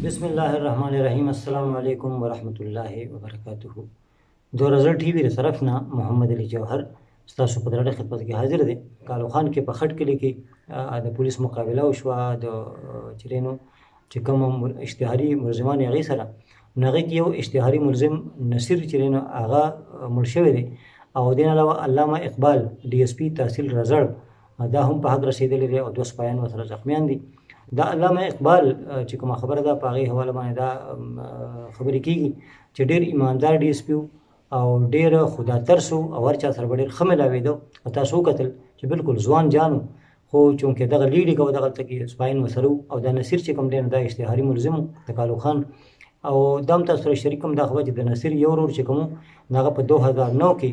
बिस्मिल्लाहिर्रहमानिर्रहीम अस्सलामु अलैकुम वरहमतुल्लाहि वबरकातुहू। दो रज़ल्ट टीवी तरफ ना मोहम्मद अली जौहर ستاسو په درنه خدمت کې حاضر دی. کالو خان کې په خټ کلي کې د پولیس مقابله وشوه د چرینو چې کوم اشتهاري ملزمان یې هغې سره نو هغې کې یو اشتهاري ملزم نصیر چرینو هغه مړ شوی دی او دې نه علاوه علامه اقبال ډي اس پي تحصیل رزړ دا هم په حق رسېدلی دی او دوه سپایان ورسره زخمیان دي. دا علامه اقبال چې کومه خبره ده په هغې حواله باندې دا خبرې کېږي چې ډېر ایماندار ډي اس پي او ډېر خدا ترس او هر چا سره به ډېر ښه ملاوېده او تاسو وکتل چې بالکل ځوان جان خو چونکې دغه لیډې کوه دغلته کې سپاین ورسره او دا نصیر چې کوم دی نو دا اشتهاري ملزم د کالو خان او دا هم تاسو سره شریک هم دا خبره چې د نصیر یو ورور چې کوم نو هغه په 2009 کې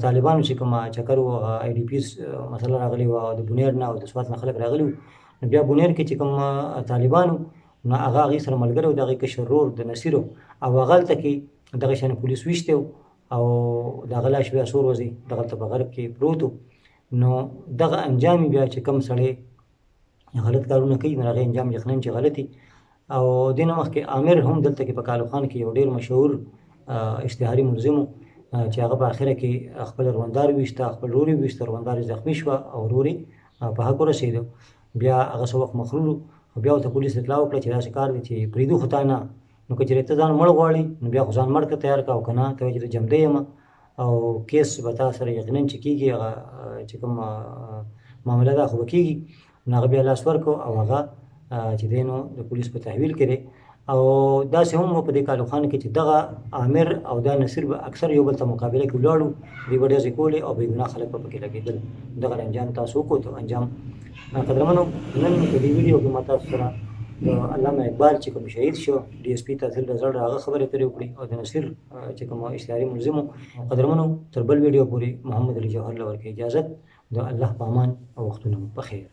طالبانو چې کومه چکر و آی ډي پیز مسله راغلې وه او د بونیر نه او د سوات نه خلک راغلي وو نو بیا بونیر کې چې کوم طالبانو نو هغه هغې سره ملګری و د هغې کشر ورور د نصیر او هغه هلته کې دغه شان پولیس ویشتی او د هغه لاش بیا سور وځي دغلته په غرب کې پروت نو دغه انجام بیا چې کوم سړی غلط کارونه کوي نو هغې انجام یقینا چې غلطي او دې نه مخکې عامر هم دلته کې په کالو خان کې یو ډېر مشهور اشتهاري ملزم چې هغه په آخره کې خپل روندار ویشته خپل ورور یې ویشته روندار یې زخمي شوه او ورور یې په حق ورسېده بیا هغه څه وخت مخلوع او بیا ورته پولیس اطلاع وکړه چې داسې کار دی چې پرېږدو خو تا نه نو که چېرې ته ځان مړ غواړې نو بیا خو ځان مړ ته تیار کړه او که نه ته وایې چې زه جمده یم او کیس به تا سره یقینا چې کېږي هغه چې کوم معامله ده خو به کېږي نو هغه بیا لاس ورکړو او هغه چې دی نو د پولیس په تحویل کې دی او داسې هم په دې کالو خان کې چې دغه عامر او دا نصیر به اکثر یو بل ته مقابله کې ولاړو دوی به ډزې کولې او بېګناه خلک به پکې لګېدل دغه انجام تاسو وکړو انجام قدرمنو نن په دې ویډیو کې ما تاسو سره د علامه اقبال چې کوم شهید شو ډي اس پي تحصیل رزړ هغه خبرې ترې وکړي او د نصیر چې کوم اشتهاري ملزم قدرمنو تر بل ویډیو پورې محمد علي جوهر له ورکړي اجازت د الله په امان او وختونه مو په خیر.